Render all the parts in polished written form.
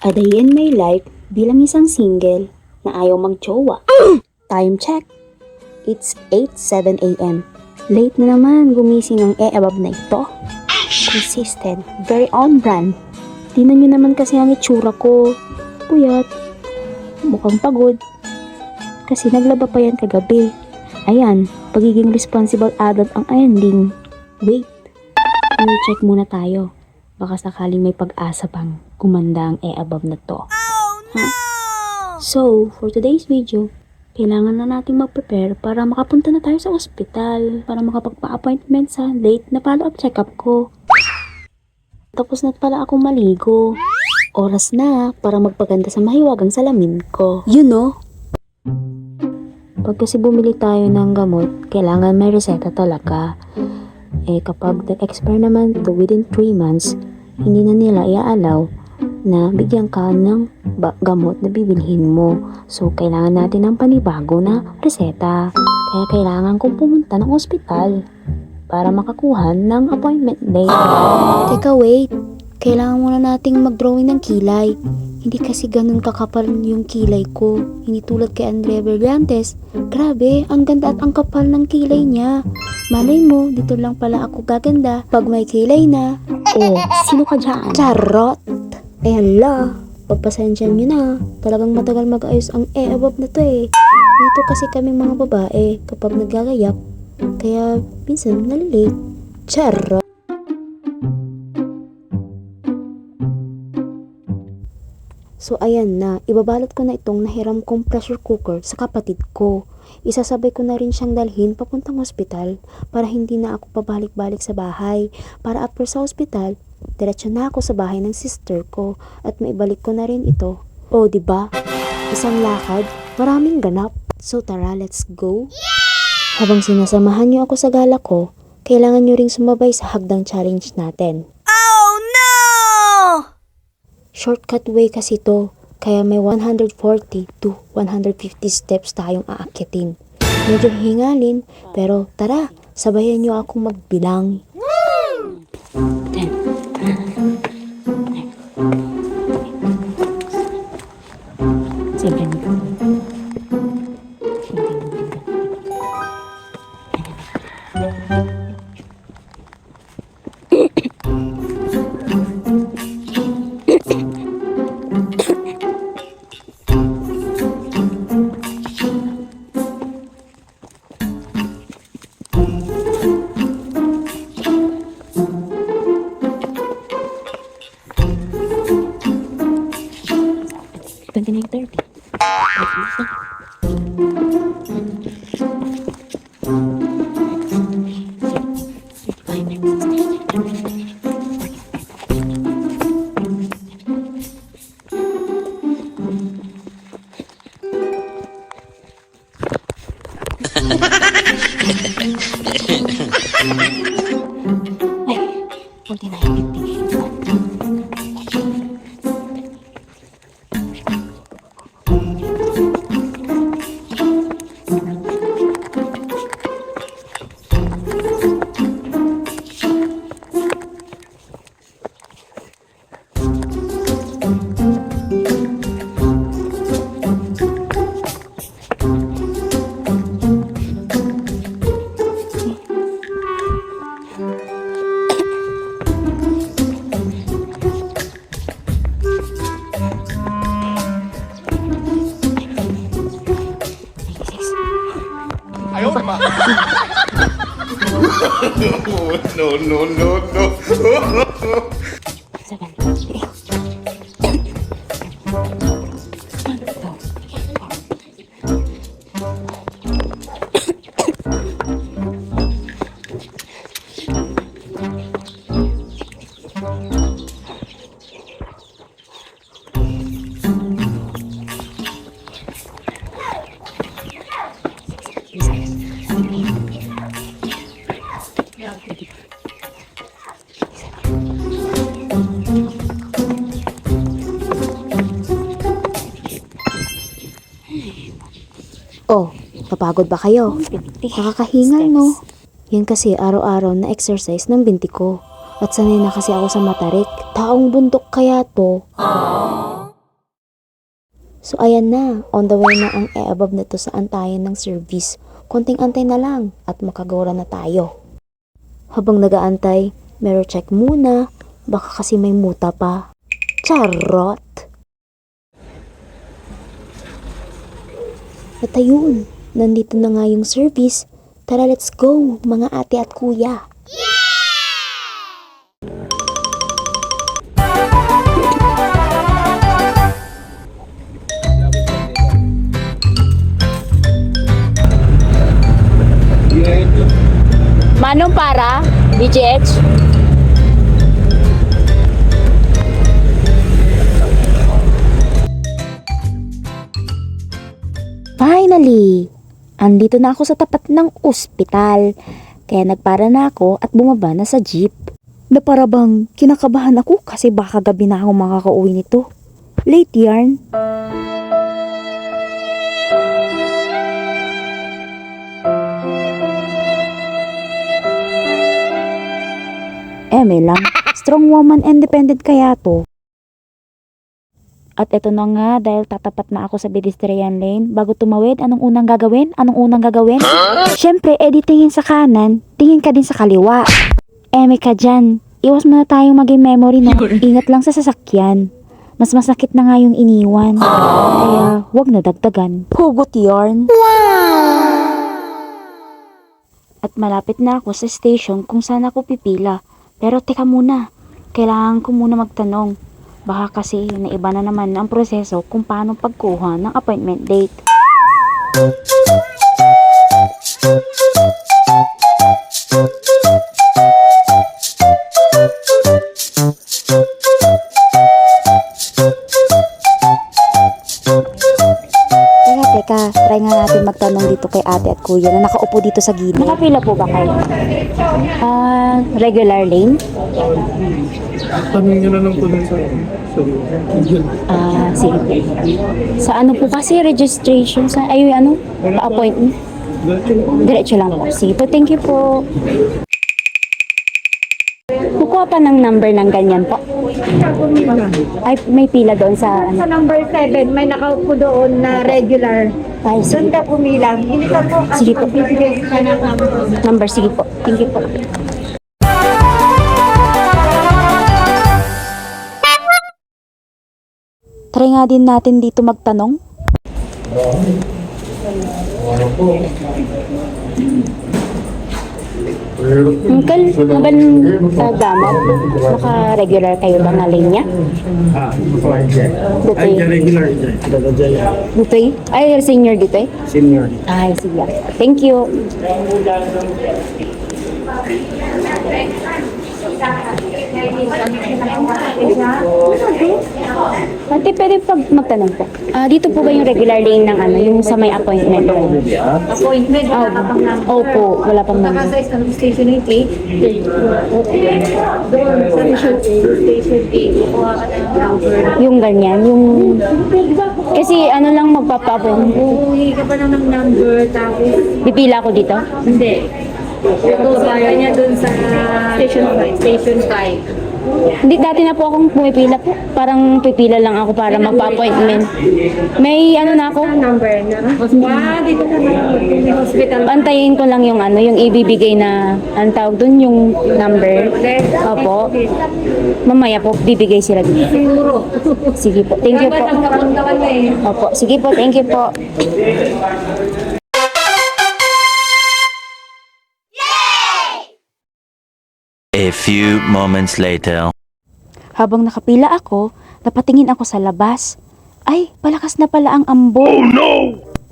A day in my life bilang isang single na ayaw mag-jowa. Time check. It's 8:07 a.m. Late na naman gumising ang above na ito. Consistent, very on brand. Tingnan nyo naman kasi ang itsura ko. Puyat. Mukhang pagod. Kasi naglaba pa yan kagabi. Ayan, pagiging responsible adult ang ending. Wait, check muna tayo. Baka sakaling may pag-asa pang gumanda ang above na to. Oh no! So, for today's video, kailangan na natin mag-prepare para makapunta na tayo sa ospital para makapagpa-appointment sa late na follow-up check-up ko. Tapos na pala akong maligo. Oras na para magpaganda sa mahiwagang salamin ko. You know? Pag kasi bumili tayo ng gamot, kailangan may reseta talaga. Kapag nag-expire naman to within 3 months, hindi na nila i-allow na bigyan ka ng gamot na bibilhin mo. So, kailangan natin ng panibago na reseta. Kaya kailangan kong pumunta ng ospital para makakuha ng appointment date. Teka, wait. Kailangan muna nating mag-drawing ng kilay. Hindi kasi ganun kakapal yung kilay ko. Hindi tulad kay Andrea Bergantes. Grabe, ang ganda at ang kapal ng kilay niya. Malay mo, dito lang pala ako gaganda pag may kilay na. Oh, sino ka dyan? Charot! Eh hala, pagpasensyan nyo na. Talagang matagal mag-ayos ang above na to eh. Dito kasi kaming mga babae kapag naggagayak. Kaya minsan nalilate. Charot! So ayan na, ibabalot ko na itong nahiram kong pressure cooker sa kapatid ko. Isasabay ko na rin siyang dalhin papuntang ospital para hindi na ako pabalik-balik sa bahay. Para after sa ospital, diretso na ako sa bahay ng sister ko at maibalik ko na rin ito. O diba? Isang lakad, maraming ganap. So tara, let's go. Habang sinasamahan niyo ako sa gala ko, kailangan niyo ring sumabay sa hagdang challenge natin. Oh no! Shortcut way kasi to, kaya may 140 to 150 steps tayong aakyatin. Medyo hingalin, pero tara, sabayan niyo akong magbilang. 10, 7, Ay, 哎呦我的妈！No no no no！ Oh, napagod ba kayo? Nakakahingal, no? Yan kasi araw-araw na exercise ng binti ko. At sanay na kasi ako sa matarik. Taong bundok kaya to. So ayan na, on the way na ang e-above na to sa antayan ng service. Konting antay na lang at makagora na tayo. Habang nagaantay, mirror check muna, baka kasi may muta pa. Charot! At ayun, nandito na nga yung service. Tara, let's go, mga ate at kuya. Manong para, DJH? Finally! Andito na ako sa tapat ng ospital. Kaya nagpara na ako at bumaba na sa jeep. Na para bang kinakabahan ako kasi baka gabi na ako makakauwi nito. Late yarn. May lang. Strong woman, independent kaya to. At eto na nga, dahil tatapat na ako sa pedestrian lane, bago tumawid, anong unang gagawin? Syempre, tingin sa kanan, tingin ka din sa kaliwa. May ka dyan. Iwas muna tayong maging memory na ingat lang sa sasakyan. Mas masakit na nga yung iniwan. Kaya, wag na dagdagan. Hugot yarn. At malapit na ako sa station kung saan ako pipila. Pero teka muna, kailangan ko muna magtanong. Baka kasi naiba na naman ang proseso kung paano pagkuha ng appointment date. Teka, try nga natin magtanong dito kay ate at kuya na nakaupo dito sa gilid. Nakapila po ba kayo? Regular lane? Tanong nyo na lang po dun sa Sige po. Sa ano po kasi registration sa, appointment? Diretso lang po. Sige po, thank you po. Kukuha pa ng number ng ganyan po. Ay, may pila doon sa Sa number 7, may nakaupo doon na regular. Ay, Doon sige. ka pumilang. Hindi ka po Sige po. bibigay ka ng number. Number, sige po. Thank you po. Try nga din natin dito magtanong. Uncle, maban gamot? Naka-regular kayo ba na linya? Ay, regular dyan. Dito eh? Ay, senior dito eh? Senior. Ay, sige. Thank you. Ate, pwede pag magtanong po. Dito po ba yung regular lane ng yung sa may appointment? Appointment, wala ka pang number. Opo, wala pang number. Naka sa station 8. Doon sa station 8, kukuha ka ng number. Yung ganyan, yung... Kasi lang magpapa-appointment. Uuwi ka pa lang ng number, tapos Pipila ko dito? hindi. Tutubayan niya doon sa station 5. Hindi, dati na po akong pumipila po. Parang pipila lang ako para magpa-appointment. May na ako. Number na. Dito ka na. Hospital. Antayin ko lang yung yung ibibigay na, ang tawag dun, yung number. Opo. Mamaya po, bibigay sila dito. Siguro. Sige po, thank you po. Ang kapuntawan na eh. Opo, sige po, thank you po. A few moments later. Habang nakapila ako, napatingin ako sa labas. Ay, palakas na pala ang ambon. Oh no!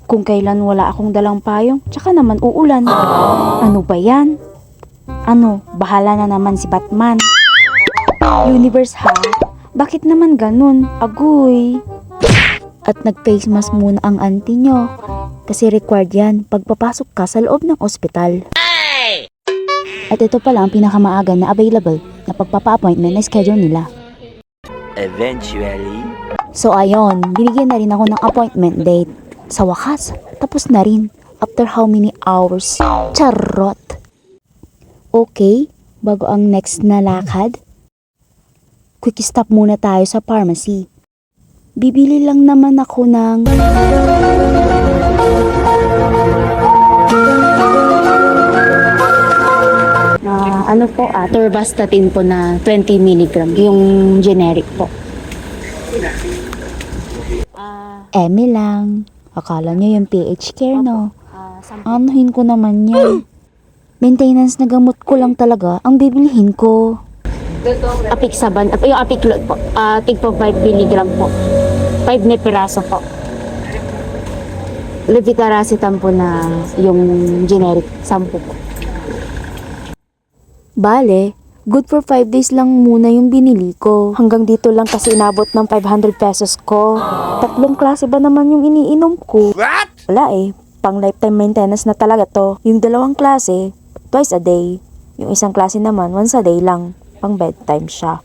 Kung kailan wala akong dalang payong, tsaka naman uulan. Ano ba yan? Bahala na naman si Batman. Universe ha? Bakit naman ganun? Agoy! At nag-face mask muna ang auntie nyo. Kasi required yan pagpapasok ka sa loob ng ospital. At ito pala ang pinakamaaga na available na pagpapa-appointment na schedule nila. Eventually. So ayon, binigyan na rin ako ng appointment date. Sa wakas, tapos na rin. After how many hours? Charot! Okay, bago ang next na lakad, quick stop muna tayo sa pharmacy. bibili lang naman ako ng... ano po, atorvastatin po na 20 mg, yung generic po. Eme lang. Akala nyo yung PH care, no? Anuhin ko naman yan. Maintenance na gamot ko lang talaga ang bibilihin ko. Apixaban, yung Apiclot po. Tig po 5 mg po. 5 na piraso po. Levetiracetam po na yung generic, 10 po. Bale, good for 5 days lang muna yung binili ko. Hanggang dito lang kasi inabot ng 500 pesos ko. 3 klase ba naman yung iniinom ko? Wala eh, pang lifetime maintenance na talaga to. Yung 2 klase, twice a day. Yung isang klase naman, once a day lang. Pang bedtime siya.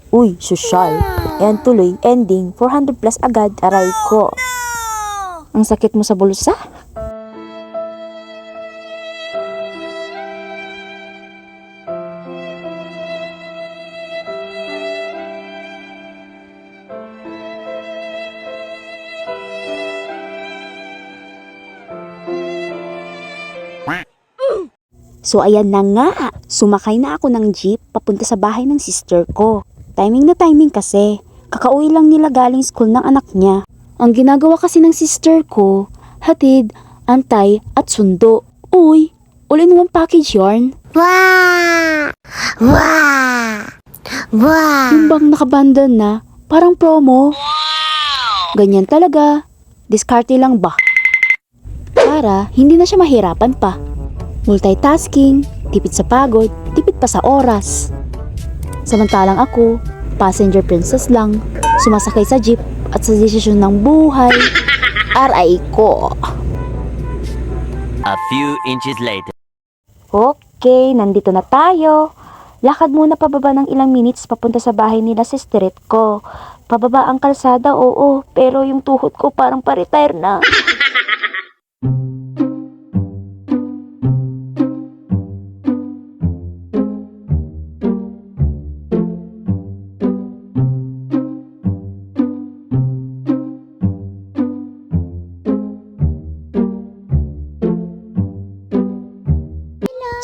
Uy, sosyal. Yan tuloy, ending, 400 plus agad, aray ko. Ang sakit mo sa bulsa? So ayan na nga, sumakay na ako ng jeep papunta sa bahay ng sister ko. Timing na timing kasi, kakauwi lang nila galing school ng anak niya. Ang ginagawa kasi ng sister ko, hatid, antay at sundo. Uy, all-in-one package yarn. Wow! Wow! Wow! Yung bang nakabundle na, parang promo. Ganyan talaga, diskarte lang ba? Para hindi na siya mahirapan pa. Multitasking, tipid sa pagod, tipid pa sa oras. Samantalang ako, passenger princess lang, sumasakay sa jeep at sa desisyon ng buhay. Aray ko. A few inches later. Okay, nandito na tayo. Lakad muna pababa ng ilang minutes papunta sa bahay nila sa street ko. Pababa ang kalsada, oo, pero yung tuhod ko parang pa-retire na.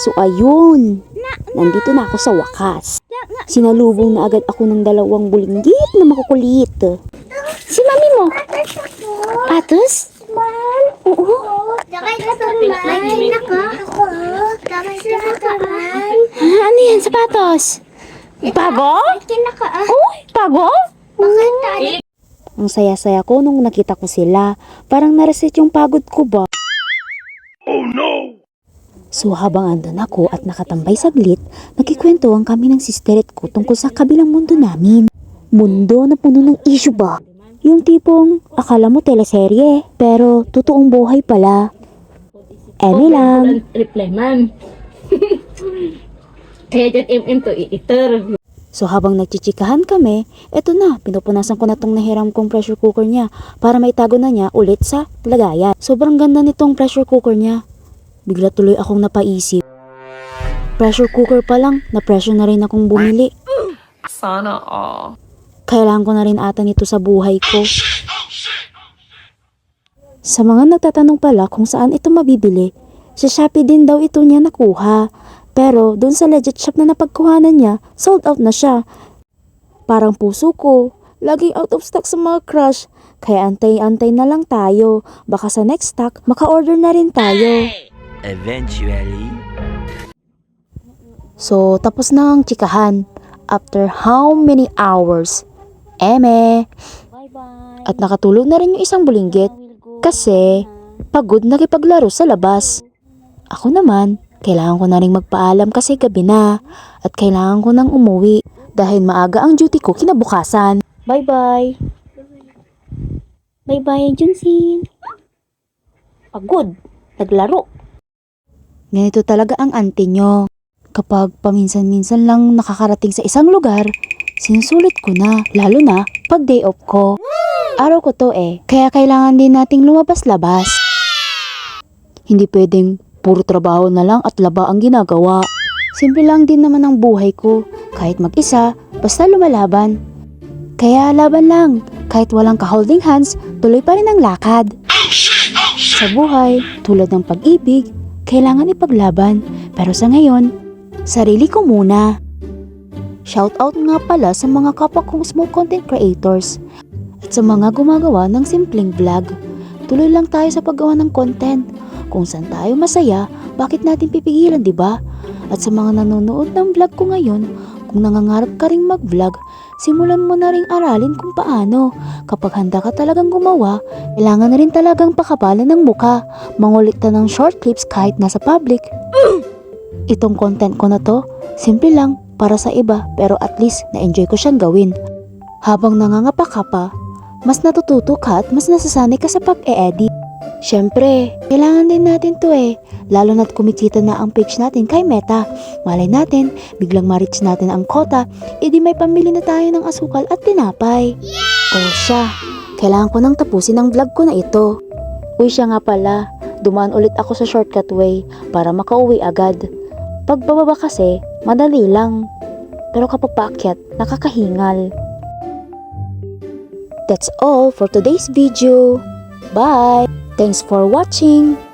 So ayun, nandito na ako sa wakas. Sinalubong na agad ako ng 2 bulinggit na makukulit. Si mami mo? Patos? Oo. Dakay ka tumaan. Nako. Dakay ka tumaan. Ano yan, sapatos? Bago? Kinakaan. Uy, bago? Bakit tayo? Ang saya-saya ko nung nakita ko sila. Parang nareset yung pagod ko ba? So habang andun ako at nakatambay saglit, nagkikwentuhan kami ng sisteret ko tungkol sa kabilang mundo namin. Mundo na puno ng issue ba? Yung tipong akala mo teleserye, pero totoong buhay pala. Eme lang. Reply, ma'am. Kaya dyan to iter. So habang nagchichikahan kami, eto na, pinupunasan ko na tong nahiram kong pressure cooker niya para maitago na niya ulit sa lagayan. Sobrang ganda nitong pressure cooker niya. Bigla tuloy akong napaisip. Pressure cooker pa lang, na-pressure na rin akong bumili. Sana all. Kailangan ko na rin ata nito sa buhay ko. Sa mga nagtatanong pala kung saan ito mabibili, sa Shopee din daw ito niya nakuha. Pero doon sa legit shop na napagkuhanan niya, sold out na siya. Parang puso ko, laging out of stock sa mga crush. Kaya antay-antay na lang tayo. Baka sa next stock, maka-order na rin tayo. Eventually. So, tapos na ang chikahan. After how many hours? Eme! At nakatulog na rin yung isang bulinggit. Kasi, pagod nakipaglaro sa labas. Ako naman, kailangan ko na rin magpaalam kasi gabi na. At kailangan ko nang umuwi. Dahil maaga ang duty ko kinabukasan. Bye-bye! Bye-bye, Junsin! Pagod! Naglaro! Ganito talaga ang auntie nyo. Kapag paminsan-minsan lang nakakarating sa isang lugar, sinusulit ko na, lalo na pag day off ko. Araw ko to eh, kaya kailangan din nating lumabas-labas. Hindi pwedeng puro trabaho na lang at laba ang ginagawa. Simple lang din naman ang buhay ko, kahit mag-isa, basta lumalaban. Kaya laban lang, kahit walang ka-holding hands, tuloy pa rin ang lakad. Sa buhay, tulad ng pag-ibig, kailangan ipaglaban. Pero sa ngayon, sarili ko muna. Shoutout nga pala sa mga kapwa kong small content creators at sa mga gumagawa ng simpleng vlog. Tuloy lang tayo sa paggawa ng content. Kung saan tayo masaya, bakit natin pipigilan, di ba? At sa mga nanonood ng vlog ko ngayon, kung nangangarap ka ring mag-vlog, simulan mo na ring aralin kung paano. Kapag handa ka talagang gumawa, kailangan na rin talagang pakapalan ng muka, mangulit ka ng short clips kahit nasa public. Itong content ko na to, simple lang para sa iba pero at least na-enjoy ko siyang gawin. Habang nangangapa ka pa, mas natututo ka at mas nasasanay ka sa pag-e-edit. Syempre, kailangan din natin to lalo na't kumikita na ang page natin kay Meta. Malay natin, biglang ma-reach natin ang quota, edi may pambili na tayo ng asukal at tinapay. O siya, kailangan ko nang tapusin ang vlog ko na ito. Uy siya nga pala, dumaan ulit ako sa shortcut way para makauwi agad. Pagbababa kasi, madali lang. Pero kapag paakyat, nakakahingal. That's all for today's video. Bye! Thanks for watching!